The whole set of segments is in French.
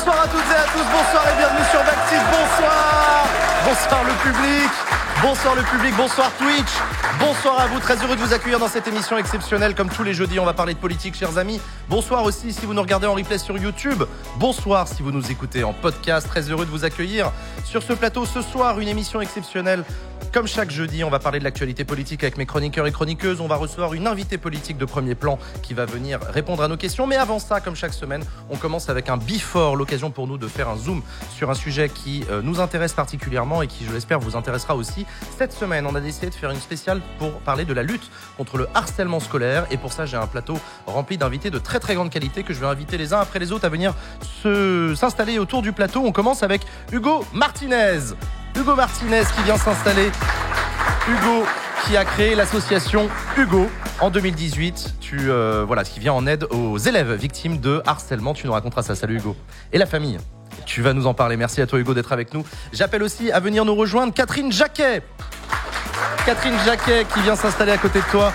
Bonsoir à toutes et à tous, bonsoir et bienvenue sur Baptiste, bonsoir. Bonsoir le public, bonsoir le public, bonsoir Twitch, bonsoir à vous, très heureux de vous accueillir dans cette émission exceptionnelle. Comme tous les jeudis, on va parler de politique, chers amis. Bonsoir aussi si vous nous regardez en replay sur YouTube, bonsoir si vous nous écoutez en podcast, très heureux de vous accueillir sur ce plateau ce soir, une émission exceptionnelle. Comme chaque jeudi, on va parler de l'actualité politique avec mes chroniqueurs et chroniqueuses. On va recevoir une invitée politique de premier plan qui va venir répondre à nos questions. Mais avant ça, comme chaque semaine, on commence avec un before, l'occasion pour nous de faire un zoom sur un sujet qui nous intéresse particulièrement et qui, je l'espère, vous intéressera aussi. Cette semaine, on a décidé de faire une spéciale pour parler de la lutte contre le harcèlement scolaire. Et pour ça, j'ai un plateau rempli d'invités de très très grande qualité que je vais inviter les uns après les autres à venir s'installer autour du plateau. On commence avec Hugo Martinez. Hugo Martinez qui vient s'installer. Hugo qui a créé l'association Hugo en 2018. Qui vient en aide aux élèves victimes de harcèlement. Tu nous raconteras ça. Salut Hugo. Et la famille. Tu vas nous en parler. Merci à toi Hugo d'être avec nous. J'appelle aussi à venir nous rejoindre Catherine Jacquet. Catherine Jacquet qui vient s'installer à côté de toi.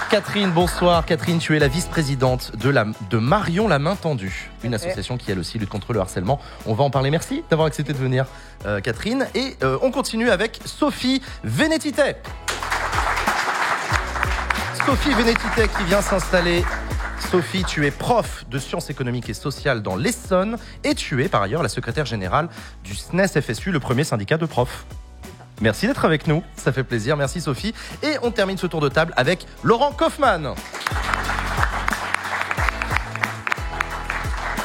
Catherine, bonsoir. Catherine, tu es la vice-présidente de Marion la main tendue, une association qui elle aussi lutte contre le harcèlement. On va en parler. Merci d'avoir accepté de venir, Catherine. Et on continue avec Sophie Vénétité. Sophie Vénétité qui vient s'installer. Sophie, tu es prof de sciences économiques et sociales dans l'Essonne et tu es par ailleurs la secrétaire générale du SNES-FSU, le premier syndicat de profs. Merci d'être avec nous, ça fait plaisir, merci Sophie. Et on termine ce tour de table avec Laurent Kaufmann.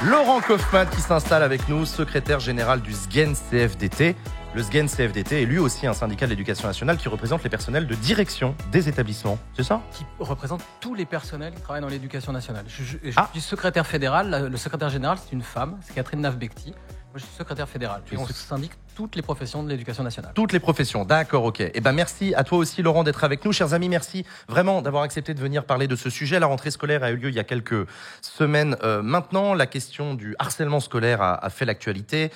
Laurent Kaufmann qui s'installe avec nous, secrétaire général du SGEN-CFDT. Le SGEN-CFDT est lui aussi un syndicat de l'éducation nationale qui représente les personnels de direction des établissements, c'est ça ? Qui représente tous les personnels qui travaillent dans l'éducation nationale. Je suis secrétaire fédéral, le secrétaire général c'est une femme, c'est Catherine Navbekti. Moi, je suis secrétaire fédéral. Et on syndique toutes les professions de l'éducation nationale. Toutes les professions, d'accord, ok. Eh ben, merci à toi aussi, Laurent, d'être avec nous. Chers amis, merci vraiment d'avoir accepté de venir parler de ce sujet. La rentrée scolaire a eu lieu il y a quelques semaines maintenant. La question du harcèlement scolaire a fait l'actualité.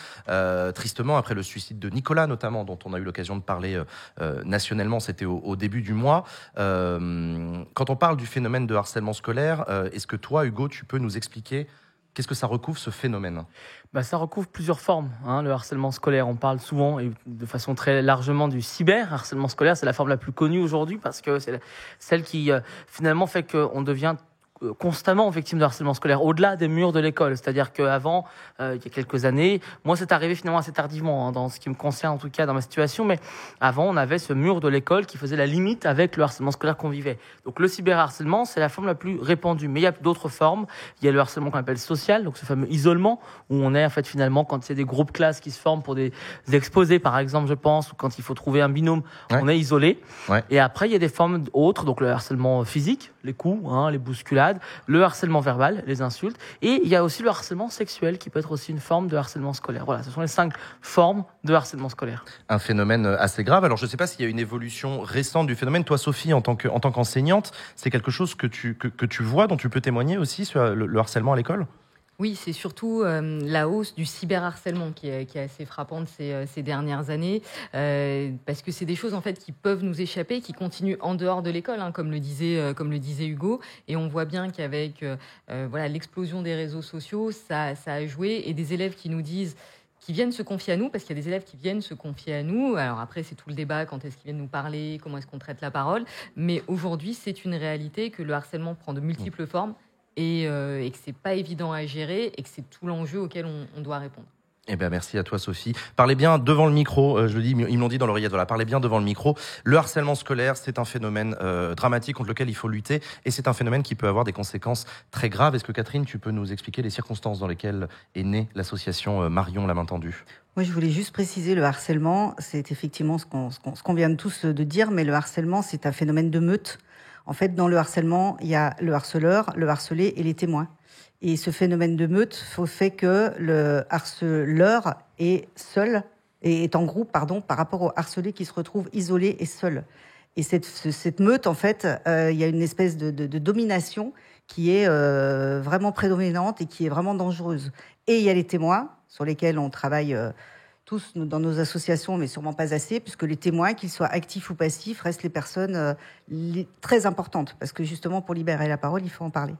Tristement, après le suicide de Nicolas, notamment, dont on a eu l'occasion de parler nationalement, c'était au début du mois. Quand on parle du phénomène de harcèlement scolaire, est-ce que toi, Hugo, tu peux nous expliquer qu'est-ce que ça recouvre, ce phénomène ? Ça recouvre plusieurs formes, le harcèlement scolaire. On parle souvent et de façon très largement du cyberharcèlement scolaire. C'est la forme la plus connue aujourd'hui parce que c'est celle qui finalement fait qu'on devient constamment victime de harcèlement scolaire au-delà des murs de l'école. C'est-à-dire qu'avant, il y a quelques années, moi c'est arrivé finalement assez tardivement dans ce qui me concerne en tout cas dans ma situation, mais avant on avait ce mur de l'école qui faisait la limite avec le harcèlement scolaire qu'on vivait. Donc le cyberharcèlement c'est la forme la plus répandue, mais il y a d'autres formes. Il y a le harcèlement qu'on appelle social, donc ce fameux isolement où on est en fait finalement quand c'est des groupes classes qui se forment pour des exposés par exemple je pense, ou quand il faut trouver un binôme, on est isolé. Ouais. Et après il y a des formes autres, donc le harcèlement physique, les coups, les bousculades, le harcèlement verbal, les insultes, et il y a aussi le harcèlement sexuel qui peut être aussi une forme de harcèlement scolaire. Voilà, ce sont les 5 formes de harcèlement scolaire. Un phénomène assez grave. Alors je ne sais pas s'il y a une évolution récente du phénomène. Toi Sophie, en tant qu'enseignante, c'est quelque chose que tu vois, dont tu peux témoigner aussi sur le harcèlement à l'école ? Oui, c'est surtout la hausse du cyberharcèlement qui est assez frappante ces dernières années, parce que c'est des choses en fait qui peuvent nous échapper, qui continuent en dehors de l'école, comme le disait Hugo, et on voit bien qu'avec l'explosion des réseaux sociaux, ça a joué, et des élèves qui nous disent qui viennent se confier à nous, parce qu'il y a des élèves qui viennent se confier à nous. Alors après, c'est tout le débat, quand est-ce qu'ils viennent nous parler, comment est-ce qu'on traite la parole, mais aujourd'hui, c'est une réalité que le harcèlement prend de multiples formes, et que c'est pas évident à gérer et que c'est tout l'enjeu auquel on doit répondre. Eh bien, merci à toi, Sophie. Parlez bien devant le micro. Je le dis, ils me l'ont dit dans l'oreillette. Voilà, parlez bien devant le micro. Le harcèlement scolaire, c'est un phénomène dramatique contre lequel il faut lutter, et c'est un phénomène qui peut avoir des conséquences très graves. Est-ce que Catherine, tu peux nous expliquer les circonstances dans lesquelles est née l'association Marion la main tendue ? Moi, je voulais juste préciser, le harcèlement, c'est effectivement ce qu'on vient de tous de dire, mais le harcèlement, c'est un phénomène de meute. En fait, dans le harcèlement, il y a le harceleur, le harcelé et les témoins. Et ce phénomène de meute fait que le harceleur est en groupe, par rapport au harcelé qui se retrouve isolé et seul. Et cette meute, en fait, il y a une espèce de domination qui est vraiment prédominante et qui est vraiment dangereuse. Et il y a les témoins sur lesquels on travaille tous dans nos associations, mais sûrement pas assez, puisque les témoins, qu'ils soient actifs ou passifs, restent les personnes très importantes, parce que justement, pour libérer la parole, il faut en parler.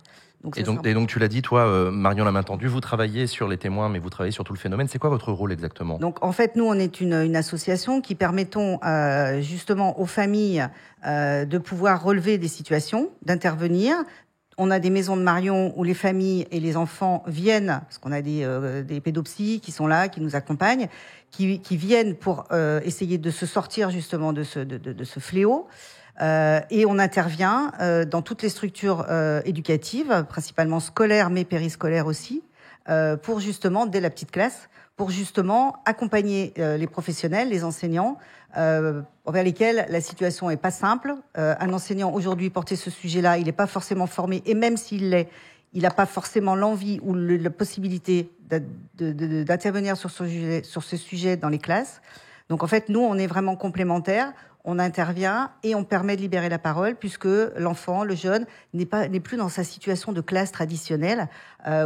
Et donc, tu l'as dit, toi, Marion la main tendue, vous travaillez sur les témoins, mais vous travaillez sur tout le phénomène. C'est quoi votre rôle exactement ? Donc, en fait, nous, on est une association qui permettons justement aux familles de pouvoir relever des situations, d'intervenir. On a des maisons de Marion où les familles et les enfants viennent, parce qu'on a des pédopsies qui sont là, qui nous accompagnent, qui viennent pour essayer de se sortir justement de ce fléau. Et on intervient dans toutes les structures éducatives, principalement scolaires, mais périscolaires aussi, pour justement, dès la petite classe, pour justement accompagner les professionnels, les enseignants, envers lesquels la situation est pas simple. Un enseignant aujourd'hui porter ce sujet-là, il n'est pas forcément formé, et même s'il l'est, il n'a pas forcément l'envie ou la possibilité d'intervenir sur ce sujet dans les classes. Donc en fait, nous, on est vraiment complémentaires. On intervient et on permet de libérer la parole, puisque l'enfant, le jeune, n'est plus dans sa situation de classe traditionnelle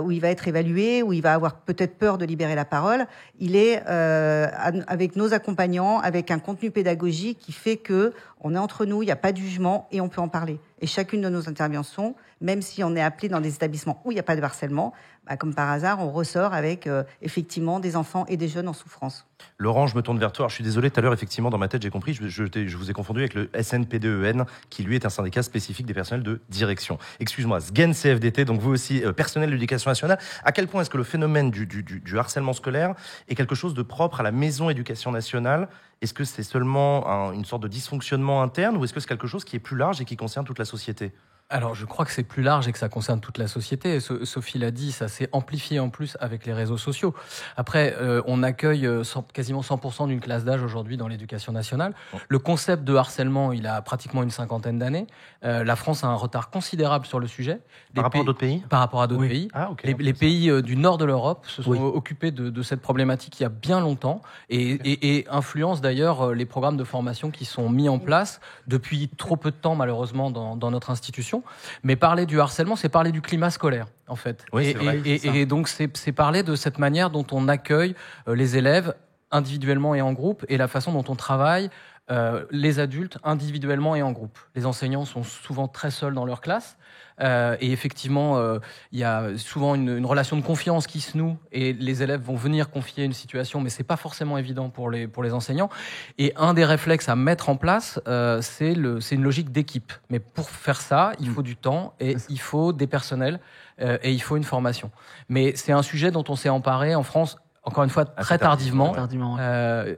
où il va être évalué, où il va avoir peut-être peur de libérer la parole. Il est avec nos accompagnants, avec un contenu pédagogique qui fait que on est entre nous, il n'y a pas de jugement et on peut en parler. Et chacune de nos interventions, même si on est appelé dans des établissements où il n'y a pas de harcèlement, comme par hasard, on ressort avec effectivement des enfants et des jeunes en souffrance. Laurent, je me tourne vers toi. Alors, je suis désolé, tout à l'heure, effectivement, dans ma tête, j'ai compris, je vous ai confondu avec le SNPDEN, qui lui est un syndicat spécifique des personnels de direction. Excuse-moi, SGEN CFDT, donc vous aussi, personnel de l'éducation nationale. À quel point est-ce que le phénomène du harcèlement scolaire est quelque chose de propre à la maison éducation nationale ? Est-ce que c'est seulement une sorte de dysfonctionnement interne, ou est-ce que c'est quelque chose qui est plus large et qui concerne toute la société ? Alors, je crois que c'est plus large et que ça concerne toute la société. Sophie l'a dit, ça s'est amplifié en plus avec les réseaux sociaux. Après, on accueille quasiment 100% d'une classe d'âge aujourd'hui dans l'éducation nationale. Le concept de harcèlement, il a pratiquement une cinquantaine d'années. La France a un retard considérable sur le sujet. Par rapport à d'autres pays ? Par rapport à d'autres pays. Ah, okay, les pays du nord de l'Europe se sont occupés de cette problématique il y a bien longtemps et influencent d'ailleurs les programmes de formation qui sont mis en place depuis trop peu de temps, malheureusement, dans notre institution. Mais parler du harcèlement, c'est parler du climat scolaire, en fait. Oui, et donc, c'est parler de cette manière dont on accueille les élèves individuellement et en groupe, et la façon dont on travaille les adultes individuellement et en groupe. Les enseignants sont souvent très seuls dans leur classe. Et effectivement, il y a souvent une relation de confiance qui se noue et les élèves vont venir confier une situation, mais c'est pas forcément évident pour les enseignants. Et un des réflexes à mettre en place, c'est une logique d'équipe. Mais pour faire ça, il faut du temps et il faut des personnels et il faut une formation. Mais c'est un sujet dont on s'est emparé en France, encore une fois, très tardivement.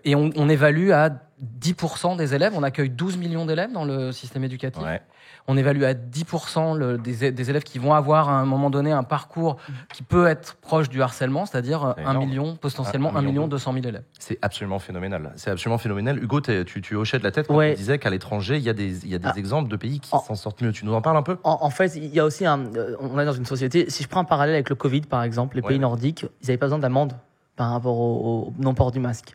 Et on évalue à 10% des élèves. On accueille 12 millions d'élèves dans le système éducatif. Ouais. On évalue à 10% des élèves qui vont avoir à un moment donné un parcours qui peut être proche du harcèlement, c'est-à-dire 1 million, potentiellement 1 million 200 000 élèves. C'est absolument phénoménal. C'est absolument phénoménal. Hugo, tu hochais de la tête quand tu disais qu'à l'étranger, il y a des exemples de pays qui s'en sortent mieux. Tu nous en parles un peu ? En fait, il y a aussi on est dans une société, si je prends un parallèle avec le Covid, par exemple, les pays nordiques, ils n'avaient pas besoin d'amende par rapport au non-port du masque.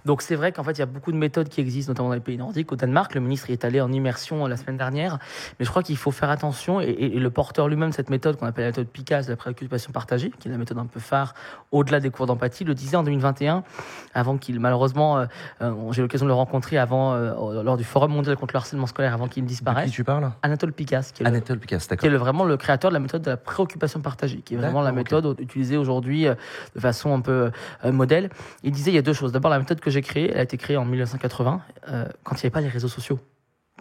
Donc c'est vrai qu'en fait il y a beaucoup de méthodes qui existent, notamment dans les pays nordiques. Au Danemark, le ministre y est allé en immersion la semaine dernière, mais je crois qu'il faut faire attention et le porteur lui-même de cette méthode qu'on appelle la méthode PICAS, la préoccupation partagée, qui est la méthode un peu phare au-delà des cours d'empathie, le disait en 2021, avant qu'il malheureusement, j'ai eu l'occasion de le rencontrer lors du Forum mondial contre le harcèlement scolaire, avant qu'il ne disparaisse. De qui tu parles ? Anatole Pikas, qui est vraiment le créateur de la méthode de la préoccupation partagée, qui est vraiment la méthode utilisée aujourd'hui de façon un peu modèle. Il disait il y a deux choses. D'abord, la méthode que j'ai créée, elle a été créée en 1980, quand il n'y avait pas les réseaux sociaux.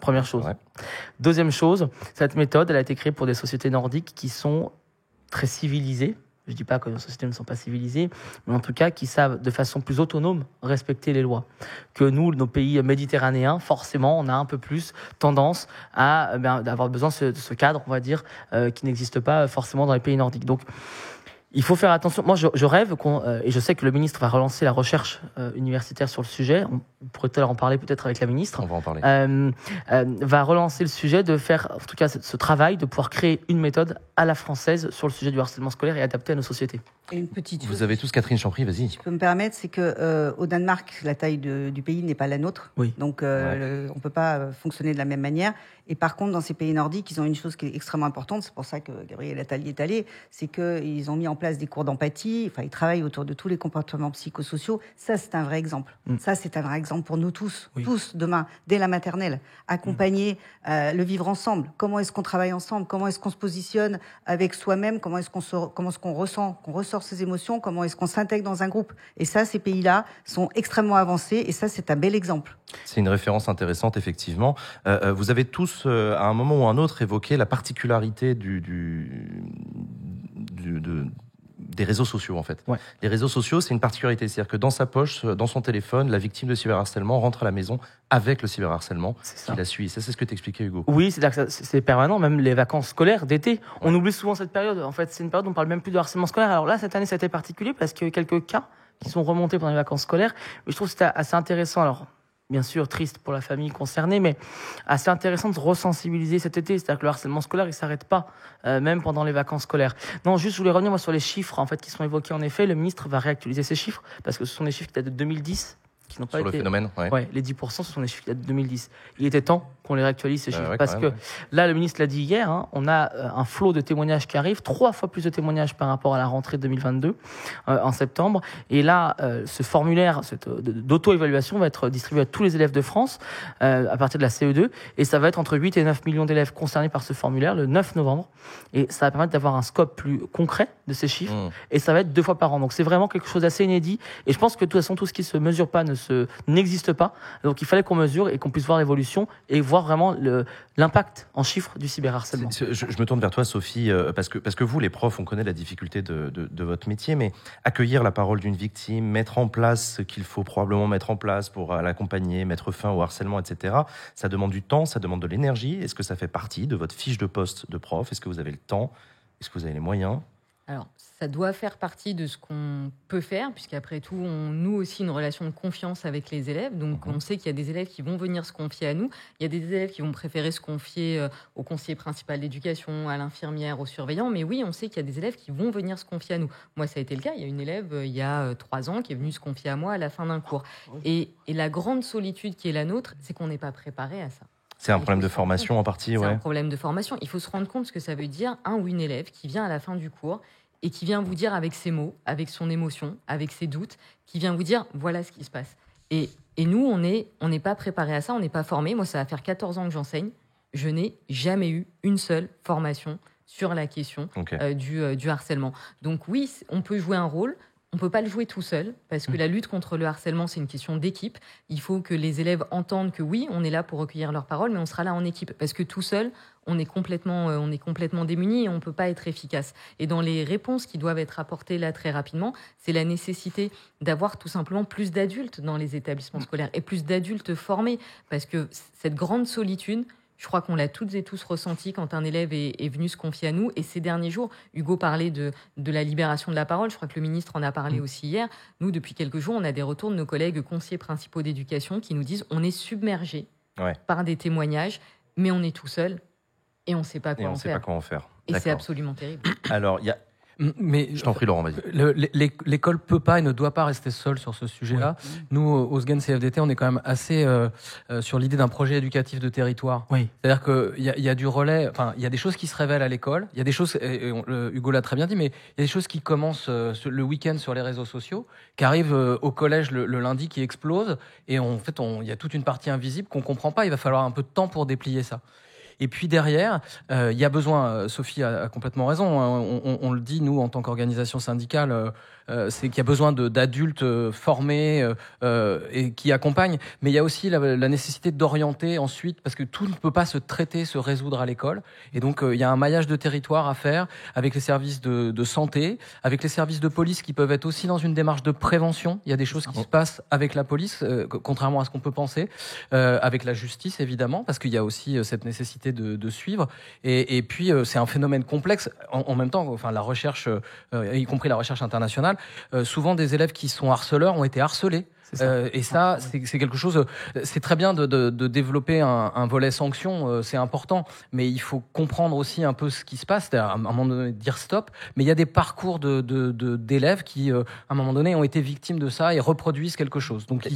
Première chose. Ouais. Deuxième chose, cette méthode, elle a été créée pour des sociétés nordiques qui sont très civilisées. Je ne dis pas que nos sociétés ne sont pas civilisées, mais en tout cas qui savent de façon plus autonome respecter les lois. Que nous, nos pays méditerranéens, forcément, on a un peu plus tendance à avoir besoin de ce cadre, on va dire, qui n'existe pas forcément dans les pays nordiques. Donc, il faut faire attention. Moi, je rêve et je sais que le ministre va relancer la recherche universitaire sur le sujet. On pourrait peut-être en parler peut-être avec la ministre. On va en parler. Va relancer le sujet de faire, en tout cas, ce travail de pouvoir créer une méthode à la française sur le sujet du harcèlement scolaire et adaptée à nos sociétés. Et une petite chose. Vous avez tous Catherine Champry, vas-y. Si je peux me permettre, c'est que au Danemark, la taille du pays n'est pas la nôtre. Oui. Donc, on peut pas fonctionner de la même manière. Et par contre, dans ces pays nordiques, ils ont une chose qui est extrêmement importante. C'est pour ça que Gabriel Attal y est allé. C'est qu'ils ont mis en place des cours d'empathie. Enfin, ils travaillent autour de tous les comportements psychosociaux. Ça, c'est un vrai exemple. Ça, c'est un vrai exemple pour nous tous. Tous, demain, dès la maternelle. Accompagner le vivre ensemble. Comment est-ce qu'on travaille ensemble? Comment est-ce qu'on se positionne avec soi-même? Comment est-ce qu'on ressent, qu'on ressort ses émotions? Comment est-ce qu'on s'intègre dans un groupe? Et ça, ces pays-là sont extrêmement avancés. Et ça, c'est un bel exemple. C'est une référence intéressante, effectivement. Vous avez tous, à un moment ou un autre, évoqué la particularité des réseaux sociaux, en fait. Les réseaux sociaux, c'est une particularité. C'est-à-dire que dans sa poche, dans son téléphone, la victime de cyberharcèlement rentre à la maison avec le cyberharcèlement qui la suit. Ça, c'est ce que t'expliquais, Hugo. Oui, c'est-à-dire que c'est permanent, même les vacances scolaires d'été. On oublie souvent cette période. En fait, c'est une période où on parle même plus de harcèlement scolaire. Alors là, cette année, ça a été particulier parce qu'il y a eu quelques cas qui sont remontés pendant les vacances scolaires. Mais je trouve que c'était assez intéressant. Alors, bien sûr, triste pour la famille concernée, mais assez intéressant de se resensibiliser cet été. C'est-à-dire que le harcèlement scolaire, il s'arrête pas, même pendant les vacances scolaires. Non, juste, je voulais revenir, moi, sur les chiffres, en fait, qui sont évoqués. En effet, le ministre va réactualiser ces chiffres, parce que ce sont des chiffres qui datent de 2010, qui n'ont pas été... Sur le phénomène, les 10%, ce sont des chiffres qui datent de 2010. Il était temps qu'on les réactualise, ces chiffres, parce que là, le ministre l'a dit hier, on a un flot de témoignages qui arrive, 3 fois plus de témoignages par rapport à la rentrée 2022, en septembre. Et là, ce formulaire d'auto-évaluation va être distribué à tous les élèves de France, à partir de la CE2, et ça va être entre 8 et 9 millions d'élèves concernés par ce formulaire, le 9 novembre. Et ça va permettre d'avoir un scope plus concret de ces chiffres, et ça va être 2 fois par an. Donc c'est vraiment quelque chose d'assez inédit, et je pense que de toute façon, tout ce qui se mesure pas n'existe pas. Donc il fallait qu'on mesure et qu'on puisse voir l'évolution et voir vraiment l'impact en chiffres du cyberharcèlement. Je me tourne vers toi, Sophie, parce que vous, les profs, on connaît la difficulté de votre métier, mais accueillir la parole d'une victime, mettre en place ce qu'il faut probablement mettre en place pour l'accompagner, mettre fin au harcèlement, etc., ça demande du temps, ça demande de l'énergie. Est-ce que ça fait partie de votre fiche de poste de prof? Est-ce que vous avez le temps? Est-ce que vous avez les moyens? Alors, ça doit faire partie de ce qu'on peut faire, puisqu'après tout, on noue aussi une relation de confiance avec les élèves. Donc, on sait qu'il y a des élèves qui vont venir se confier à nous. Il y a des élèves qui vont préférer se confier au conseiller principal d'éducation, à l'infirmière, au surveillant. Mais oui, on sait qu'il y a des élèves qui vont venir se confier à nous. Moi, ça a été le cas. Il y a une élève, il y a 3 ans, qui est venue se confier à moi à la fin d'un cours. Et la grande solitude qui est la nôtre, c'est qu'on n'est pas préparé à ça. C'est un problème de formation en partie, C'est un problème de formation. Il faut se rendre compte ce que ça veut dire, un ou une élève qui vient à la fin du cours et qui vient vous dire avec ses mots, avec son émotion, avec ses doutes, qui vient vous dire voilà ce qui se passe. Et nous, on n'est pas préparé à ça, on n'est pas formé. Moi, ça va faire 14 ans que j'enseigne. Je n'ai jamais eu une seule formation sur la question du harcèlement. Donc oui, on peut jouer un rôle. On ne peut pas le jouer tout seul, parce que la lutte contre le harcèlement, c'est une question d'équipe. Il faut que les élèves entendent que oui, on est là pour recueillir leurs paroles, mais on sera là en équipe. Parce que tout seul, on est complètement démunis et on ne peut pas être efficace. Et dans les réponses qui doivent être apportées là très rapidement, c'est la nécessité d'avoir tout simplement plus d'adultes dans les établissements scolaires et plus d'adultes formés. Parce que cette grande solitude, je crois qu'on l'a toutes et tous ressenti quand un élève est venu se confier à nous. Et ces derniers jours, Hugo parlait de la libération de la parole. Je crois que le ministre en a parlé aussi hier. Nous, depuis quelques jours, on a des retours de nos collègues conseillers principaux d'éducation qui nous disent on est submergés par des témoignages, mais on est tout seul et on ne sait pas quoi en faire. Et c'est absolument terrible. Alors, il y a... Mais je t'en prie, Laurent, vas-y. L'école peut pas et ne doit pas rester seule sur ce sujet-là. Nous, au SGEN CFDT, on est quand même assez sur l'idée d'un projet éducatif de territoire. C'est-à-dire qu'il y a du relais, enfin, il y a des choses qui se révèlent à l'école, il y a des choses, Hugo l'a très bien dit, mais il y a des choses qui commencent le week-end sur les réseaux sociaux, qui arrivent au collège le lundi, qui explosent, et en fait, il y a toute une partie invisible qu'on comprend pas. Il va falloir un peu de temps pour déplier ça. Et puis derrière, il y a besoin, Sophie a complètement raison, on le dit, nous, en tant qu'organisation syndicale, c'est qu'il y a besoin d'adultes formés et qui accompagnent, mais il y a aussi la nécessité d'orienter ensuite, parce que tout ne peut pas se résoudre à l'école, et donc il y a un maillage de territoire à faire avec les services de santé, avec les services de police qui peuvent être aussi dans une démarche de prévention. Il y a des choses qui se passent avec la police, contrairement à ce qu'on peut penser, avec la justice évidemment, parce qu'il y a aussi cette nécessité de suivre, et puis c'est un phénomène complexe en même temps. Enfin, la recherche, y compris la recherche internationale, souvent des élèves qui sont harceleurs ont été harcelés. Et ça, c'est quelque chose. C'est très bien de développer un volet sanction, c'est important, mais il faut comprendre aussi un peu ce qui se passe, c'est-à-dire à un moment donné dire stop. Mais il y a des parcours d'élèves qui, à un moment donné, ont été victimes de ça et reproduisent quelque chose. Donc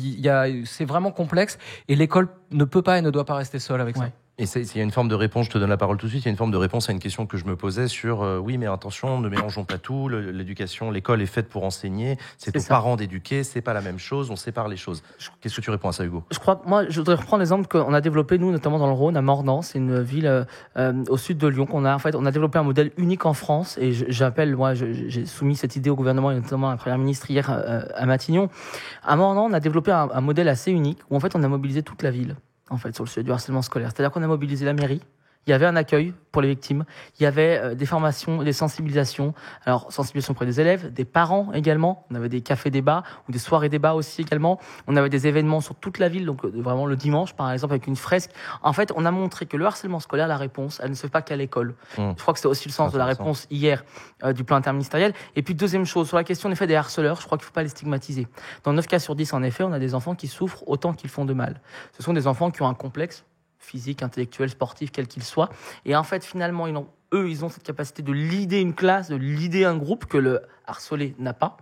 c'est vraiment complexe et l'école ne peut pas et ne doit pas rester seule avec ça. Et il y a une forme de réponse, je te donne la parole tout de suite, il y a une forme de réponse à une question que je me posais sur oui, mais attention, ne mélangeons pas tout, l'éducation, l'école est faite pour enseigner, c'est aux parents d'éduquer, c'est pas la même chose, on sépare les choses. Qu'est-ce que tu réponds à ça, Hugo ? Je voudrais reprendre l'exemple qu'on a développé, nous, notamment dans le Rhône, à Mordan, c'est une ville au sud de Lyon, on a développé un modèle unique en France, et j'ai soumis cette idée au gouvernement, et notamment à la Première ministre hier à Matignon. À Mordan, on a développé un modèle assez unique, où en fait, on a mobilisé toute la ville. En fait, sur le sujet du harcèlement scolaire. C'est-à-dire qu'on a mobilisé la mairie, il y avait un accueil pour les victimes, il y avait des formations, des sensibilisations, alors sensibilisation auprès des élèves, des parents également, on avait des cafés-débats ou des soirées-débats aussi également, on avait des événements sur toute la ville, donc vraiment le dimanche par exemple avec une fresque. En fait, on a montré que le harcèlement scolaire, la réponse, elle ne se fait pas qu'à l'école. Je crois que c'est aussi le sens de la réponse hier du plan interministériel. Et puis deuxième chose, sur la question en effet des harceleurs, je crois qu'il ne faut pas les stigmatiser. Dans 9 cas sur 10, en effet, on a des enfants qui souffrent autant qu'ils font de mal. Ce sont des enfants qui ont un complexe physique, intellectuel, sportif, quel qu'il soit. Et en fait, finalement, ils ont cette capacité de leader une classe, de leader un groupe que le harcelé n'a pas.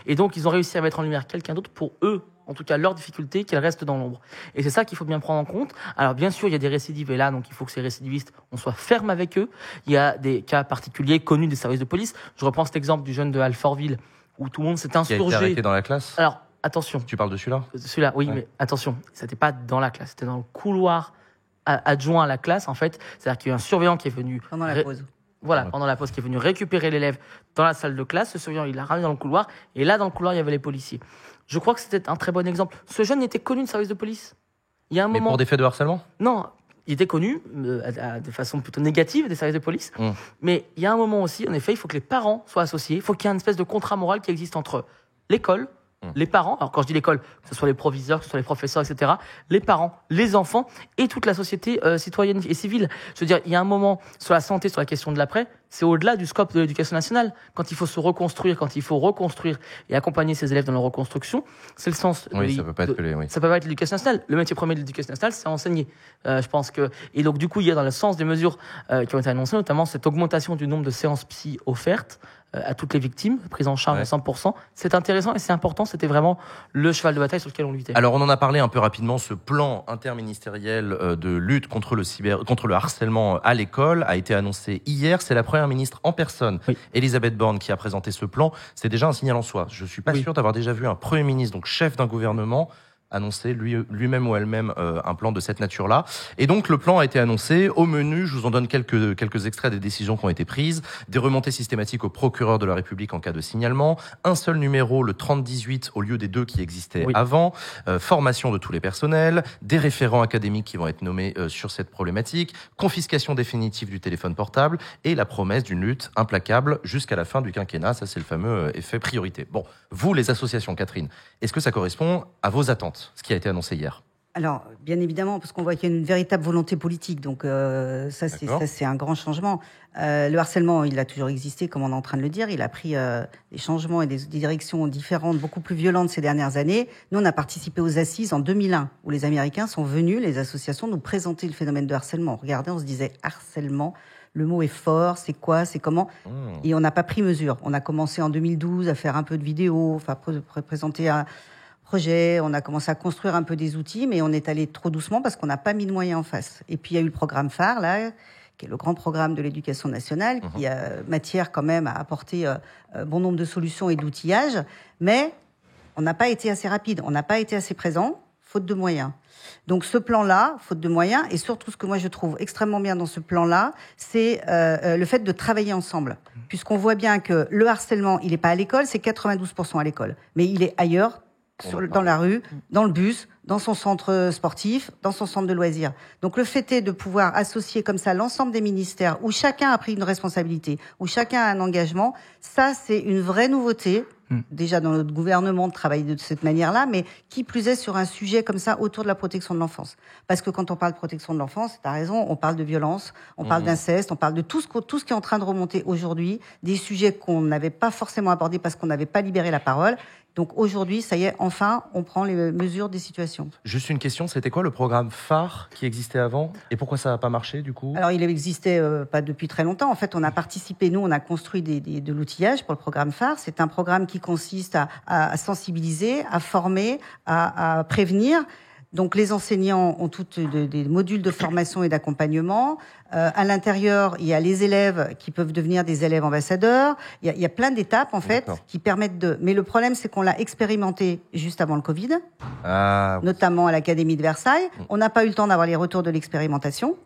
Et donc, ils ont réussi à mettre en lumière quelqu'un d'autre pour eux, en tout cas leurs difficultés, qu'elles restent dans l'ombre. Et c'est ça qu'il faut bien prendre en compte. Alors, bien sûr, il y a des récidives, et là, donc, il faut que ces récidivistes, on soit ferme avec eux. Il y a des cas particuliers connus des services de police. Je reprends cet exemple du jeune de Alfortville, où tout le monde s'est insurgé. Qui a été arrêté dans la classe ? Alors, attention. Tu parles de celui-là ? Celui-là, oui, ouais. Mais attention, ça n'était pas dans la classe, c'était dans le couloir adjoint à la classe, en fait. C'est-à-dire qu'il y a eu un surveillant qui est venu... Pendant la pause. Voilà, pendant la pause, qui est venu récupérer l'élève dans la salle de classe. Ce surveillant, il l'a ramené dans le couloir. Et là, dans le couloir, il y avait les policiers. Je crois que c'était un très bon exemple. Ce jeune était connu de service de police. Il y a un moment... pour des faits de harcèlement ? Non, il était connu de façon plutôt négative des services de police. Mais il y a un moment aussi, en effet, il faut que les parents soient associés. Il faut qu'il y ait une espèce de contrat moral qui existe entre l'école, les parents, alors quand je dis l'école, que ce soit les proviseurs, que ce soit les professeurs, etc., les parents, les enfants et toute la société citoyenne et civile. Je veux dire, il y a un moment sur la santé, sur la question de l'après, c'est au-delà du scope de l'éducation nationale. Quand il faut se reconstruire, quand il faut reconstruire et accompagner ses élèves dans leur reconstruction, c'est le sens. Oui, ça peut pas être ça peut pas être l'éducation nationale. Le métier premier de l'éducation nationale, c'est enseigner. Je pense que et donc du coup, il y a dans le sens des mesures qui ont été annoncées, notamment cette augmentation du nombre de séances psy offertes à toutes les victimes, prises en charge à 100%. C'est intéressant et c'est important. C'était vraiment le cheval de bataille sur lequel on luttait. Alors, on en a parlé un peu rapidement. Ce plan interministériel de lutte contre le harcèlement à l'école a été annoncé hier. C'est la première ministre en personne, Elisabeth Borne, qui a présenté ce plan. C'est déjà un signal en soi. Je suis pas sûr d'avoir déjà vu un premier ministre, donc chef d'un gouvernement, annoncer lui-même ou elle-même un plan de cette nature-là. Et donc le plan a été annoncé. Au menu, je vous en donne quelques extraits des décisions qui ont été prises. Des remontées systématiques au procureur de la République en cas de signalement. Un seul numéro, le 3018, au lieu des 2 qui existaient avant. Formation de tous les personnels. Des référents académiques qui vont être nommés sur cette problématique. Confiscation définitive du téléphone portable. Et la promesse d'une lutte implacable jusqu'à la fin du quinquennat. Ça, c'est le fameux effet priorité. Bon, vous, les associations, Catherine, est-ce que ça correspond à vos attentes ? Ce qui a été annoncé hier. Alors, bien évidemment, parce qu'on voit qu'il y a une véritable volonté politique, donc ça c'est un grand changement. Le harcèlement, il a toujours existé, comme on est en train de le dire. Il a pris des changements et des directions différentes, beaucoup plus violentes ces dernières années. Nous, on a participé aux assises en 2001, où les Américains sont venus, les associations, nous présenter le phénomène de harcèlement. On regardait, on se disait harcèlement. Le mot est fort, c'est quoi, c'est comment ? Et on n'a pas pris mesure. On a commencé en 2012 à faire un peu de vidéos, enfin présenter un projet, on a commencé à construire un peu des outils, mais on est allé trop doucement parce qu'on n'a pas mis de moyens en face. Et puis il y a eu le programme phare, là, qui est le grand programme de l'éducation nationale, qui a matière quand même à apporter bon nombre de solutions et d'outillage, mais on n'a pas été assez rapide, on n'a pas été assez présent, faute de moyens. Donc ce plan-là, faute de moyens, et surtout ce que moi je trouve extrêmement bien dans ce plan-là, c'est le fait de travailler ensemble. Puisqu'on voit bien que le harcèlement, il n'est pas à l'école, c'est 92% à l'école, mais il est ailleurs, dans la rue, dans le bus, dans son centre sportif, dans son centre de loisirs. Donc le fait est de pouvoir associer comme ça l'ensemble des ministères où chacun a pris une responsabilité, où chacun a un engagement, ça c'est une vraie nouveauté. Déjà dans notre gouvernement de travailler de cette manière-là, mais qui plus est sur un sujet comme ça autour de la protection de l'enfance. Parce que quand on parle de protection de l'enfance, t'as raison, on parle de violence, on parle d'inceste, on parle de tout ce qui est en train de remonter aujourd'hui, des sujets qu'on n'avait pas forcément abordés parce qu'on n'avait pas libéré la parole. Donc aujourd'hui, ça y est, enfin, on prend les mesures des situations. Juste une question, c'était quoi le programme phare qui existait avant et pourquoi ça n'a pas marché du coup ? Alors il existait pas depuis très longtemps. En fait, on a participé, nous, on a construit de l'outillage pour le programme phare. C'est un programme qui consiste à sensibiliser, à former, à prévenir Donc les enseignants ont tous des modules de formation et d'accompagnement. À l'intérieur, il y a les élèves qui peuvent devenir des élèves ambassadeurs. Il y a plein d'étapes en fait qui permettent de. Mais le problème, c'est qu'on l'a expérimenté juste avant le Covid, notamment à l'Académie de Versailles. On n'a pas eu le temps d'avoir les retours de l'expérimentation.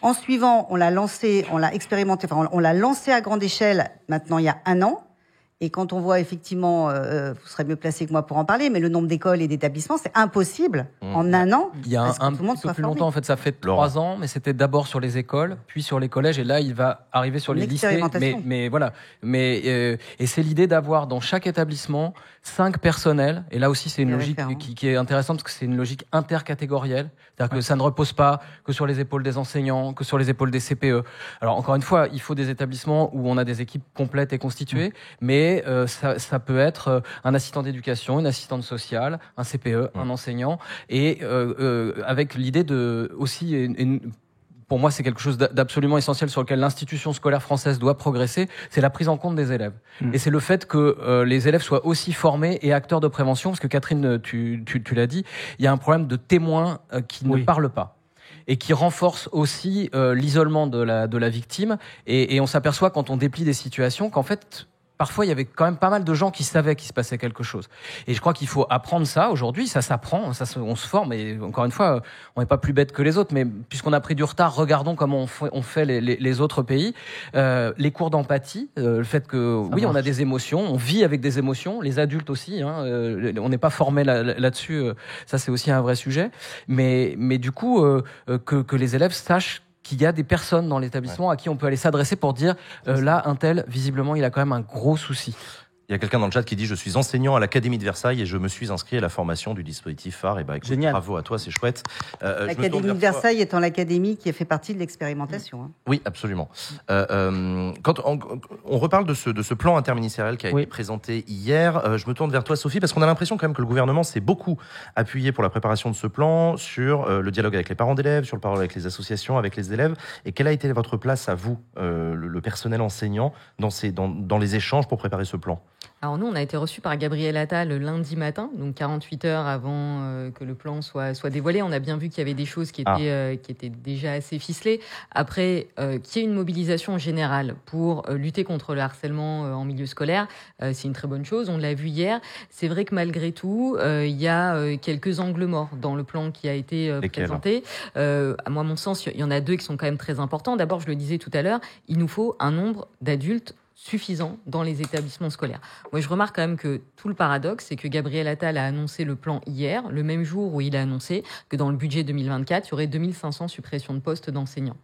En suivant, on l'a expérimenté, on l'a lancé à grande échelle. Maintenant, il y a 1 an. Et quand on voit effectivement, vous serez mieux placé que moi pour en parler, mais le nombre d'écoles et d'établissements, c'est impossible en 1 an. Il y a un peu plus longtemps, en fait, ça fait 3 ans, mais c'était d'abord sur les écoles, puis sur les collèges, et là, il va arriver sur les lycées. Mais voilà. Et c'est l'idée d'avoir dans chaque établissement 5 personnels. Et là aussi, c'est une logique qui est intéressante parce que c'est une logique intercatégorielle. C'est-à-dire que ça ne repose pas que sur les épaules des enseignants, que sur les épaules des CPE. Alors, encore une fois, il faut des établissements où on a des équipes complètes et constituées, mais ça peut être un assistant d'éducation, une assistante sociale, un CPE, un enseignant, et avec l'idée de aussi pour moi, c'est quelque chose d'absolument essentiel sur lequel l'institution scolaire française doit progresser, c'est la prise en compte des élèves. Et c'est le fait que les élèves soient aussi formés et acteurs de prévention, parce que Catherine, tu l'as dit, il y a un problème de témoins qui ne parlent pas et qui renforce aussi l'isolement de la victime. Et on s'aperçoit quand on déplie des situations qu'en fait, parfois, il y avait quand même pas mal de gens qui savaient qu'il se passait quelque chose. Et je crois qu'il faut apprendre ça. Aujourd'hui, ça s'apprend, on se forme. Et encore une fois, on n'est pas plus bête que les autres. Mais puisqu'on a pris du retard, regardons comment on fait les autres pays. Les cours d'empathie, le fait que, on a des émotions, on vit avec des émotions. Les adultes aussi, on n'est pas formé là-dessus. Ça, c'est aussi un vrai sujet. Mais du coup, que les élèves sachent qu'il y a des personnes dans l'établissement à qui on peut aller s'adresser pour dire là, un tel, visiblement, il a quand même un gros souci. Il y a quelqu'un dans le chat qui dit « Je suis enseignant à l'Académie de Versailles et je me suis inscrit à la formation du dispositif phare. » Et écoute, bravo à toi, c'est chouette. L'Académie de Versailles étant l'académie qui a fait partie de l'expérimentation. Oui, absolument. Quand on reparle de ce plan interministériel qui a été présenté hier, je me tourne vers toi, Sophie, parce qu'on a l'impression quand même que le gouvernement s'est beaucoup appuyé pour la préparation de ce plan sur le dialogue avec les parents d'élèves, sur le dialogue avec les associations, avec les élèves. Et quelle a été votre place à vous, le personnel enseignant, dans les échanges pour préparer ce plan ? Alors nous, on a été reçus par Gabriel Attal le lundi matin, donc 48 heures avant que le plan soit dévoilé. On a bien vu qu'il y avait des choses qui étaient déjà assez ficelées. Après, qu'il y ait une mobilisation générale pour lutter contre le harcèlement en milieu scolaire, c'est une très bonne chose. On l'a vu hier. C'est vrai que malgré tout, il y a quelques angles morts dans le plan qui a été présenté. À mon sens, il y en a 2 qui sont quand même très importants. D'abord, je le disais tout à l'heure, il nous faut un nombre d'adultes suffisant dans les établissements scolaires. Moi, je remarque quand même que tout le paradoxe, c'est que Gabriel Attal a annoncé le plan hier, le même jour où il a annoncé que dans le budget 2024, il y aurait 2500 suppressions de postes d'enseignants.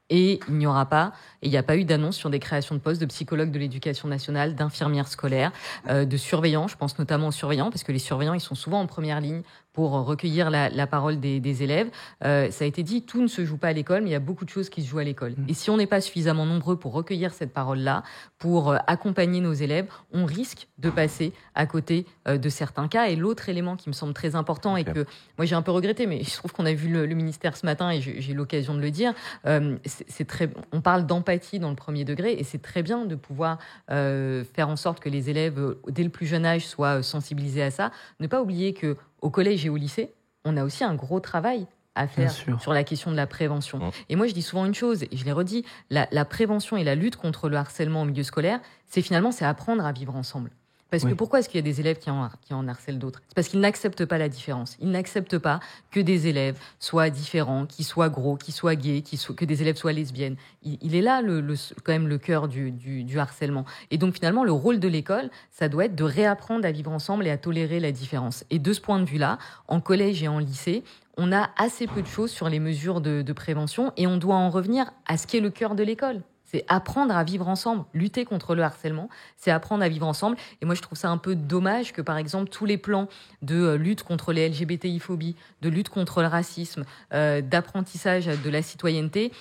Et il n'y aura pas, et il n'y a pas eu d'annonce sur des créations de postes de psychologues de l'éducation nationale, d'infirmières scolaires, de surveillants. Je pense notamment aux surveillants, parce que les surveillants, ils sont souvent en première ligne pour recueillir la parole des élèves. Ça a été dit, tout ne se joue pas à l'école, mais il y a beaucoup de choses qui se jouent à l'école. Et si on n'est pas suffisamment nombreux pour recueillir cette parole-là, pour accompagner nos élèves, on risque de passer à côté de certains cas. Et l'autre élément qui me semble très important et que moi j'ai un peu regretté, mais je trouve qu'on a vu le ministère ce matin et j'ai l'occasion de le dire, on parle d'empathie dans le premier degré et c'est très bien de pouvoir faire en sorte que les élèves, dès le plus jeune âge, soient sensibilisés à ça. Ne pas oublier que au collège et au lycée, on a aussi un gros travail à faire sur la question de la prévention. Et moi, je dis souvent une chose, et je l'ai redit, la prévention et la lutte contre le harcèlement au milieu scolaire, c'est apprendre à vivre ensemble. Parce que pourquoi est-ce qu'il y a des élèves qui en harcèlent d'autres ? C'est parce qu'ils n'acceptent pas la différence. Ils n'acceptent pas que des élèves soient différents, qu'ils soient gros, qu'ils soient gays, que des élèves soient lesbiennes. Il est là quand même le cœur du harcèlement. Et donc finalement, le rôle de l'école, ça doit être de réapprendre à vivre ensemble et à tolérer la différence. Et de ce point de vue-là, en collège et en lycée, on a assez peu de choses sur les mesures de prévention et on doit en revenir à ce qui est le cœur de l'école. C'est apprendre à vivre ensemble. Lutter contre le harcèlement, c'est apprendre à vivre ensemble. Et moi, je trouve ça un peu dommage que, par exemple, tous les plans de lutte contre les LGBTI-phobies, de lutte contre le racisme, d'apprentissage de la citoyenneté,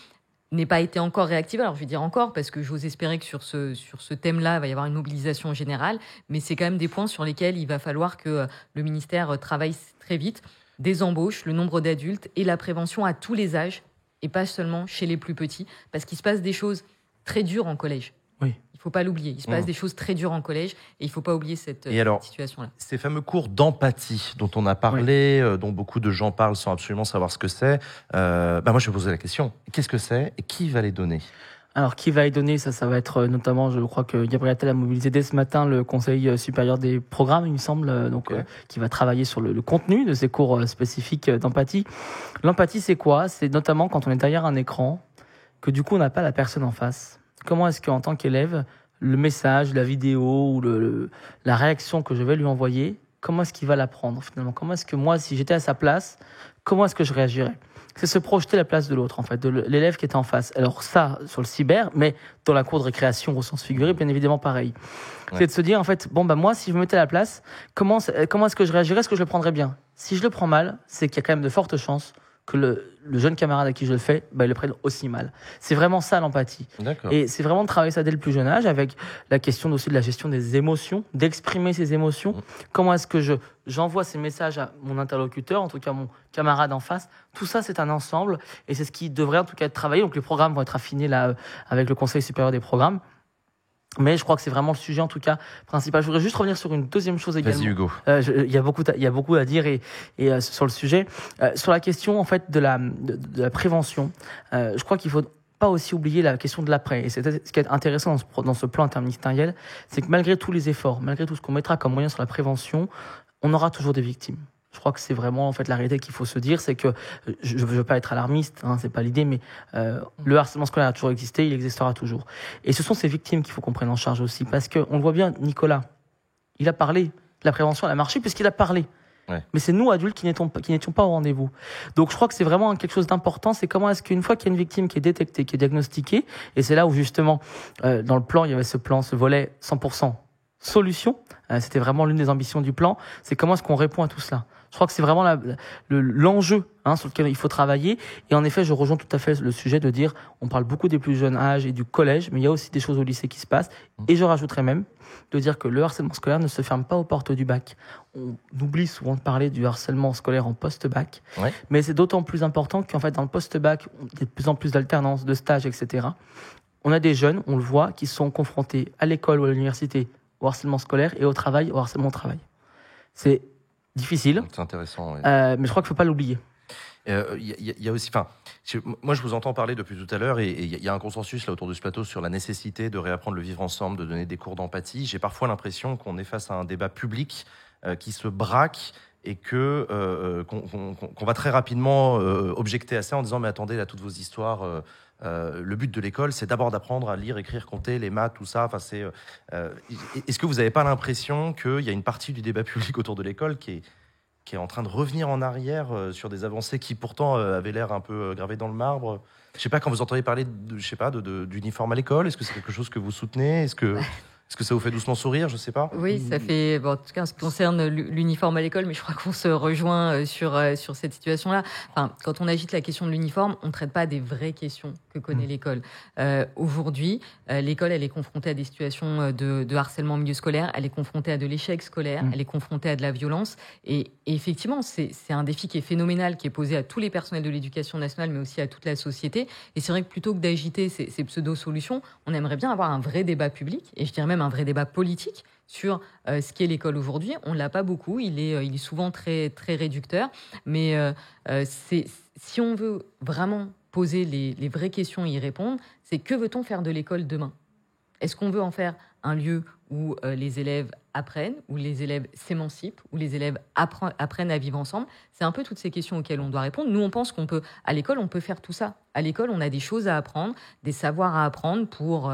n'aient pas été encore réactivés. Alors, je vais dire encore, parce que j'ose espérer que sur ce thème-là, il va y avoir une mobilisation générale. Mais c'est quand même des points sur lesquels il va falloir que le ministère travaille très vite. Des embauches, le nombre d'adultes et la prévention à tous les âges, et pas seulement chez les plus petits, parce qu'il se passe des choses très dur en collège. Oui. Il ne faut pas l'oublier. Il se passe des choses très dures en collège et il ne faut pas oublier cette situation-là. Ces fameux cours d'empathie dont on a parlé, dont beaucoup de gens parlent sans absolument savoir ce que c'est, moi je vais poser la question, qu'est-ce que c'est et qui va les donner ? Alors, qui va y donner ça va être notamment, je crois que Gabriel Attal a mobilisé dès ce matin le Conseil supérieur des programmes, il me semble, qui va travailler sur le contenu de ces cours spécifiques d'empathie. L'empathie, c'est quoi ? C'est notamment quand on est derrière un écran, que du coup, on n'a pas la personne en face. Comment est-ce qu'en tant qu'élève, le message, la vidéo ou la réaction que je vais lui envoyer, comment est-ce qu'il va la prendre finalement ? Comment est-ce que moi, si j'étais à sa place, comment est-ce que je réagirais ? C'est se projeter la place de l'autre, en fait, de l'élève qui était en face. Alors ça, sur le cyber, mais dans la cour de récréation au sens figuré, bien évidemment pareil. Ouais. C'est de se dire, en fait, moi, si je me mettais à la place, comment est-ce que je réagirais ? Est-ce que je le prendrais bien ? Si je le prends mal, c'est qu'il y a quand même de fortes chances que le jeune camarade à qui je le fais, il le prenne aussi mal. C'est vraiment ça l'empathie. D'accord. Et c'est vraiment de travailler ça dès le plus jeune âge, avec la question aussi de la gestion des émotions, d'exprimer ses émotions. Comment est-ce que j'envoie ces messages à mon interlocuteur, en tout cas mon camarade en face. Tout ça, c'est un ensemble et c'est ce qui devrait en tout cas être travaillé. Donc les programmes vont être affinés là avec le Conseil supérieur des programmes. Mais je crois que c'est vraiment le sujet, en tout cas, principal. Je voudrais juste revenir sur une deuxième chose également. Vas-y, Hugo. Il y a beaucoup à dire et sur le sujet. Sur la question, en fait, de la prévention, je crois qu'il faut pas aussi oublier la question de l'après. Et c'est ce qui est intéressant dans ce plan interministériel, c'est que malgré tous les efforts, malgré tout ce qu'on mettra comme moyen sur la prévention, on aura toujours des victimes. Je crois que c'est vraiment en fait la réalité qu'il faut se dire, c'est que je ne veux pas être alarmiste, c'est pas l'idée, mais le harcèlement scolaire a toujours existé, il existera toujours. Et ce sont ces victimes qu'il faut qu'on prenne en charge aussi, parce que on le voit bien, Nicolas, il a parlé, la prévention elle a marché puisqu'il a parlé. Ouais. Mais c'est nous adultes qui n'étions pas au rendez-vous. Donc je crois que c'est vraiment quelque chose d'important, c'est comment est-ce qu'une fois qu'il y a une victime qui est détectée, qui est diagnostiquée, et c'est là où justement dans le plan il y avait ce volet 100% solution, c'était vraiment l'une des ambitions du plan, c'est comment est-ce qu'on répond à tout cela. Je crois que c'est vraiment l'enjeu sur lequel il faut travailler. Et en effet, je rejoins tout à fait le sujet de dire, on parle beaucoup des plus jeunes âges et du collège, mais il y a aussi des choses au lycée qui se passent. Et je rajouterais même de dire que le harcèlement scolaire ne se ferme pas aux portes du bac. On oublie souvent de parler du harcèlement scolaire en post-bac, mais c'est d'autant plus important qu'en fait, dans le post-bac, il y a de plus en plus d'alternances, de stages, etc. On a des jeunes, on le voit, qui sont confrontés à l'école ou à l'université au harcèlement scolaire et au travail, au harcèlement au travail. C'est difficile. C'est intéressant. Mais je crois qu'il ne faut pas l'oublier. Y a aussi, moi je vous entends parler depuis tout à l'heure et il y a un consensus là autour de ce plateau sur la nécessité de réapprendre le vivre ensemble, de donner des cours d'empathie. J'ai parfois l'impression qu'on est face à un débat public qui se braque et qu'on va très rapidement objecter à ça en disant mais attendez là toutes vos histoires. Le but de l'école, c'est d'abord d'apprendre à lire, écrire, compter, les maths, tout ça. Est-ce que vous n'avez pas l'impression qu'il y a une partie du débat public autour de l'école qui est en train de revenir en arrière sur des avancées qui pourtant avaient l'air un peu gravées dans le marbre ? Je ne sais pas, quand vous entendez parler d'uniforme à l'école, est-ce que c'est quelque chose que vous soutenez ? Est-ce que ça vous fait doucement sourire ? Je ne sais pas. Oui, ça fait... en tout cas, en ce qui concerne l'uniforme à l'école, mais je crois qu'on se rejoint sur cette situation-là. Quand on agite la question de l'uniforme, on ne traite pas des vraies questions que connaît l'école. Aujourd'hui, l'école, elle est confrontée à des situations de harcèlement en milieu scolaire, elle est confrontée à de l'échec scolaire, elle est confrontée à de la violence. Et effectivement, c'est un défi qui est phénoménal, qui est posé à tous les personnels de l'éducation nationale, mais aussi à toute la société. Et c'est vrai que plutôt que d'agiter ces pseudo-solutions, on aimerait bien avoir un vrai débat public, et je dirais même un vrai débat politique sur ce qu'est l'école aujourd'hui. On ne l'a pas beaucoup, il est souvent très, très réducteur, mais si on veut vraiment poser les vraies questions et y répondre, c'est que veut-on faire de l'école demain ? Est-ce qu'on veut en faire un lieu où les élèves apprennent, où les élèves s'émancipent, où les élèves apprennent à vivre ensemble ? C'est un peu toutes ces questions auxquelles on doit répondre. Nous, on pense à l'école, on peut faire tout ça. À l'école, on a des choses à apprendre, des savoirs à apprendre pour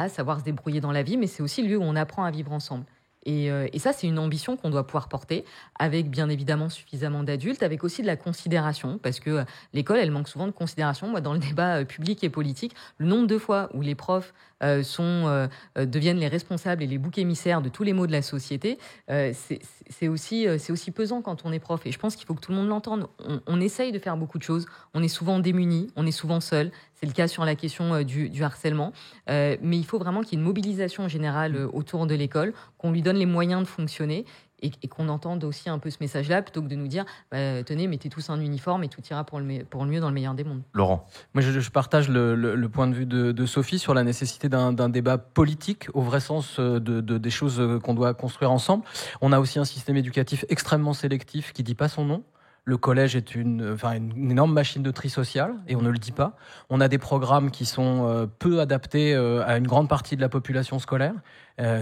savoir se débrouiller dans la vie, mais c'est aussi le lieu où on apprend à vivre ensemble. Et ça, c'est une ambition qu'on doit pouvoir porter avec, bien évidemment, suffisamment d'adultes, avec aussi de la considération, parce que l'école, elle manque souvent de considération. Moi, dans le débat public et politique, le nombre de fois où les profs deviennent les responsables et les boucs émissaires de tous les maux de la société, c'est aussi pesant quand on est prof. Et je pense qu'il faut que tout le monde l'entende. On essaye de faire beaucoup de choses. On est souvent démunis, on est souvent seul. C'est le cas sur la question du harcèlement. Mais il faut vraiment qu'il y ait une mobilisation générale autour de l'école, qu'on lui donne les moyens de fonctionner. et qu'on entende aussi un peu ce message-là, plutôt que de nous dire tenez, mettez tous un uniforme et tout ira pour le mieux dans le meilleur des mondes. Laurent. Moi, je partage le point de vue de Sophie sur la nécessité d'un débat politique au vrai sens des choses qu'on doit construire ensemble. On a aussi un système éducatif extrêmement sélectif qui dit pas son nom. Le collège est une énorme machine de tri social, et on ne le dit pas. On a des programmes qui sont peu adaptés à une grande partie de la population scolaire.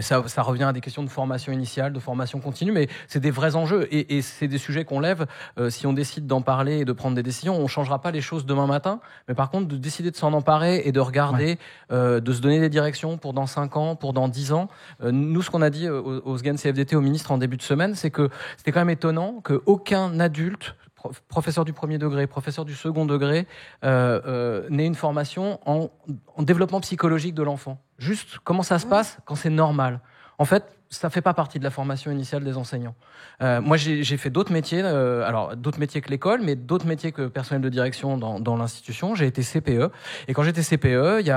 Ça revient à des questions de formation initiale, de formation continue, mais c'est des vrais enjeux, et c'est des sujets qu'on lève. Si on décide d'en parler et de prendre des décisions, on ne changera pas les choses demain matin, mais par contre, de décider de s'en emparer et de regarder, de se donner des directions pour dans 5 ans, pour dans 10 ans. Nous, ce qu'on a dit au SGAN CFDT, au ministre en début de semaine, c'est que c'était quand même étonnant qu'aucun adulte, professeur du premier degré, professeur du second degré, n'ait une formation en développement psychologique de l'enfant. Juste comment ça se passe quand c'est normal. En fait, ça fait pas partie de la formation initiale des enseignants. Moi, j'ai fait d'autres métiers, alors d'autres métiers que l'école, mais d'autres métiers que personnel de direction dans l'institution. J'ai été CPE, et quand j'étais CPE, il y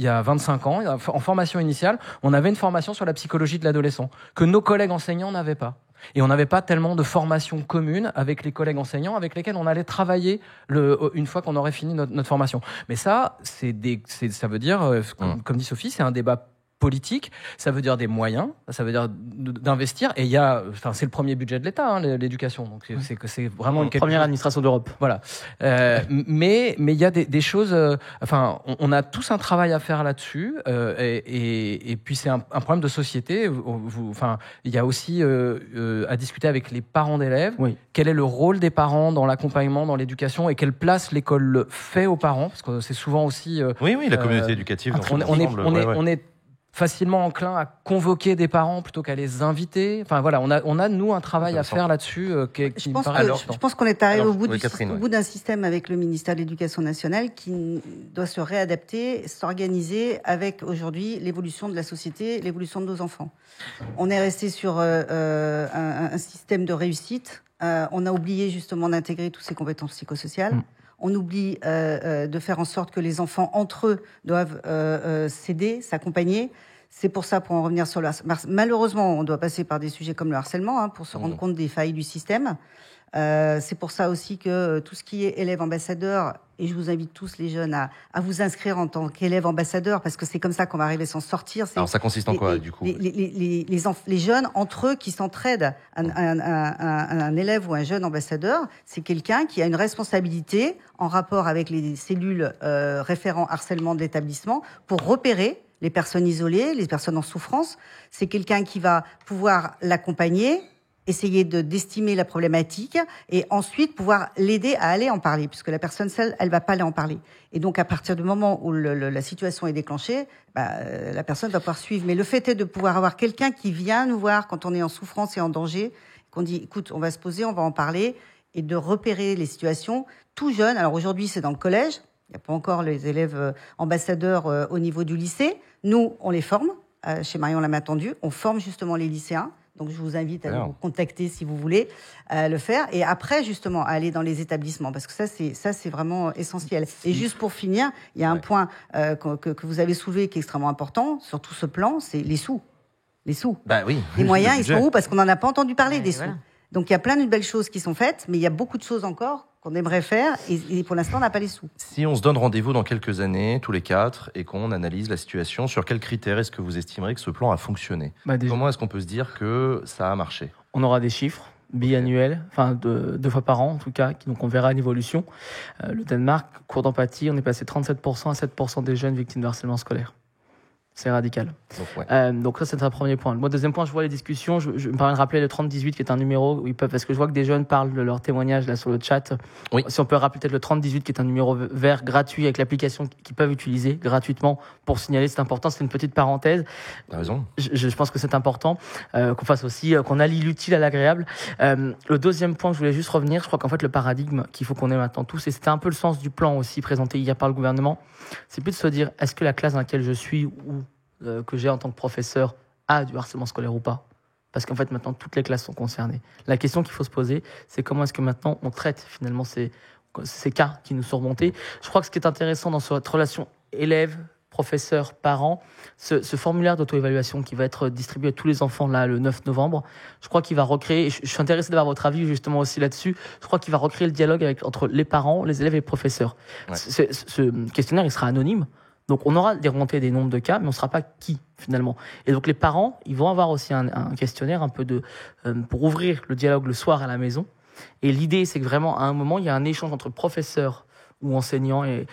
a 25 ans, en formation initiale, on avait une formation sur la psychologie de l'adolescent que nos collègues enseignants n'avaient pas. Et on n'avait pas tellement de formation commune avec les collègues enseignants avec lesquels on allait travailler une fois qu'on aurait fini notre formation. Mais ça, ça veut dire, comme dit Sophie, c'est un débat politique, ça veut dire des moyens, ça veut dire d'investir, et c'est le premier budget de l'État, l'éducation, donc c'est vraiment une première administration d'Europe. Voilà. Mais il y a des choses, on a tous un travail à faire là-dessus, et puis c'est un problème de société. Il y a aussi à discuter avec les parents d'élèves. Oui. Quel est le rôle des parents dans l'accompagnement, dans l'éducation, et quelle place l'école fait aux parents, parce que c'est souvent aussi. Oui, la communauté éducative. On est facilement enclin à convoquer des parents plutôt qu'à les inviter. Enfin voilà, on a nous un travail à faire là-dessus qui me paraît important. Je pense qu'on est arrivé au bout d'un système avec le ministère de l'Éducation nationale qui doit se réadapter, s'organiser avec aujourd'hui l'évolution de la société, l'évolution de nos enfants. On est resté sur un système de réussite. On a oublié justement d'intégrer toutes ces compétences psychosociales. On oublie de faire en sorte que les enfants, entre eux, doivent s'aider, s'accompagner. C'est pour ça, pour en revenir sur le harcèlement, malheureusement, on doit passer par des sujets comme le harcèlement pour se rendre compte des failles du système. C'est pour ça aussi que tout ce qui est élève ambassadeur, et je vous invite tous les jeunes à vous inscrire en tant qu'élève ambassadeur, parce que c'est comme ça qu'on va arriver à s'en sortir. Alors ça consiste en quoi, du coup ? Les jeunes, entre eux, qui s'entraident. Un élève ou un jeune ambassadeur, c'est quelqu'un qui a une responsabilité en rapport avec les cellules référents harcèlement de l'établissement pour repérer les personnes isolées, les personnes en souffrance. C'est quelqu'un qui va pouvoir l'accompagner, essayer d'estimer la problématique et ensuite pouvoir l'aider à aller en parler, puisque la personne seule, elle va pas aller en parler. Et donc, à partir du moment où la situation est déclenchée, la personne va pouvoir suivre. Mais le fait est de pouvoir avoir quelqu'un qui vient nous voir quand on est en souffrance et en danger, qu'on dit, écoute, on va se poser, on va en parler, et de repérer les situations tout jeune. Alors aujourd'hui, c'est dans le collège. Il n'y a pas encore les élèves ambassadeurs au niveau du lycée. Nous, on les forme. Chez Marion l'a attendu. On forme justement les lycéens. Donc, je vous invite à vous contacter si vous voulez le faire. Et après, justement, à aller dans les établissements. Parce que ça, c'est vraiment essentiel. Et juste pour finir, il y a un point que vous avez soulevé qui est extrêmement important sur tout ce plan, c'est les sous. Les sous. Oui. Les moyens, ils sont où ? Parce qu'on n'en a pas entendu parler des sous. Donc, il y a plein de belles choses qui sont faites, mais il y a beaucoup de choses encore qu'on aimerait faire, et pour l'instant, on n'a pas les sous. Si on se donne rendez-vous dans quelques années, tous les 4, et qu'on analyse la situation, sur quels critères est-ce que vous estimerez que ce plan a fonctionné ? Comment est-ce qu'on peut se dire que ça a marché ? On aura des chiffres biannuels, enfin 2 fois par an en tout cas, donc on verra une évolution. Le Danemark, cours d'empathie, on est passé 37% à 7% des jeunes victimes de harcèlement scolaire. C'est radical. Donc ça, c'est un premier point. Moi, deuxième point, je vois les discussions. Je me permets de rappeler le 3018, qui est un numéro où ils peuvent, parce que je vois que des jeunes parlent de leur témoignage là sur le chat. Oui. Si on peut rappeler peut-être le 3018, qui est un numéro vert gratuit avec l'application qu'ils peuvent utiliser gratuitement pour signaler. C'est important. C'est une petite parenthèse. T'as raison. Je pense que c'est important qu'on fasse aussi, qu'on allie l'utile à l'agréable. Le deuxième point, je voulais juste revenir. Je crois qu'en fait, le paradigme qu'il faut qu'on ait maintenant tous, et c'était un peu le sens du plan aussi présenté hier par le gouvernement, c'est plus de se dire, est-ce que la classe dans laquelle je suis ou que j'ai en tant que professeur a du harcèlement scolaire ou pas ? Parce qu'en fait, maintenant, toutes les classes sont concernées. La question qu'il faut se poser, c'est comment est-ce que maintenant on traite finalement ces cas qui nous sont remontés. Je crois que ce qui est intéressant dans cette relation élève, professeurs, parents, ce formulaire d'auto-évaluation qui va être distribué à tous les enfants là le 9 novembre, je crois qu'il va recréer, je suis intéressé d'avoir votre avis justement aussi là-dessus, je crois qu'il va recréer le dialogue entre les parents, les élèves et les professeurs. Ouais. Ce questionnaire, il sera anonyme, donc on aura des remontées des nombres de cas, mais on ne saura pas qui finalement. Et donc les parents, ils vont avoir aussi un questionnaire un peu pour ouvrir le dialogue le soir à la maison. Et l'idée, c'est que vraiment, à un moment, il y a un échange entre professeurs ou enseignants et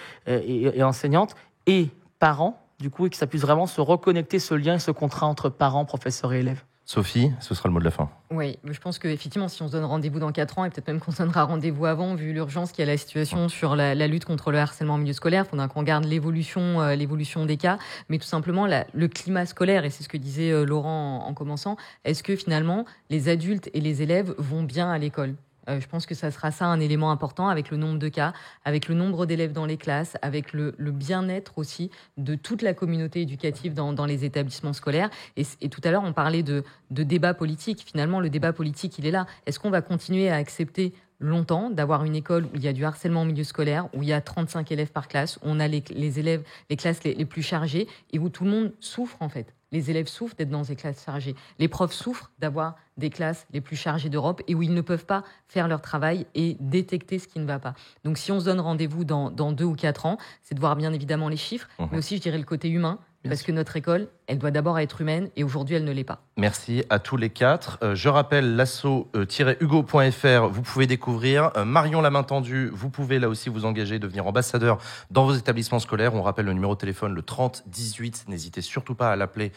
enseignantes et parents, du coup, et que ça puisse vraiment se reconnecter, ce lien et ce contrat entre parents, professeurs et élèves. Sophie, ce sera le mot de la fin. Oui, je pense qu'effectivement, si on se donne rendez-vous dans 4 ans, et peut-être même qu'on se donnera rendez-vous avant, vu l'urgence qu'il y a la situation sur la lutte contre le harcèlement en milieu scolaire, il faudra qu'on regarde l'évolution des cas, mais tout simplement le climat scolaire, et c'est ce que disait Laurent en commençant, est-ce que finalement, les adultes et les élèves vont bien à l'école ? Je pense que ça sera ça un élément important avec le nombre de cas, avec le nombre d'élèves dans les classes, avec le bien-être aussi de toute la communauté éducative dans les établissements scolaires. Et tout à l'heure, on parlait de débat politique. Finalement, le débat politique, il est là. Est-ce qu'on va continuer à accepter longtemps d'avoir une école où il y a du harcèlement au milieu scolaire, où il y a 35 élèves par classe, où on a les classes les plus chargées et où tout le monde souffre en fait. Les élèves souffrent d'être dans des classes chargées. Les profs souffrent d'avoir des classes les plus chargées d'Europe et où ils ne peuvent pas faire leur travail et détecter ce qui ne va pas. Donc si on se donne rendez-vous dans 2 ou 4 ans, c'est de voir bien évidemment les chiffres, mais aussi je dirais le côté humain. Parce que notre école, elle doit d'abord être humaine et aujourd'hui, elle ne l'est pas. Merci à tous les 4. Je rappelle l'asso-hugo.fr, vous pouvez découvrir. Marion la main tendue, vous pouvez là aussi vous engager, devenir ambassadeur dans vos établissements scolaires. On rappelle le numéro de téléphone, le 30 18. N'hésitez surtout pas à l'appeler.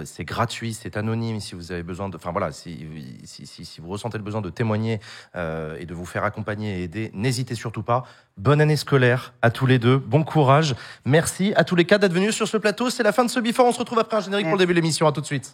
C'est gratuit, c'est anonyme. Si vous avez besoin si vous ressentez le besoin de témoigner et de vous faire accompagner et aider, n'hésitez surtout pas. Bonne année scolaire à tous les deux. Bon courage. Merci à tous les 4 d'être venus sur ce plateau. C'est la fin de ce Before. On se retrouve après un générique pour le début de l'émission. À tout de suite.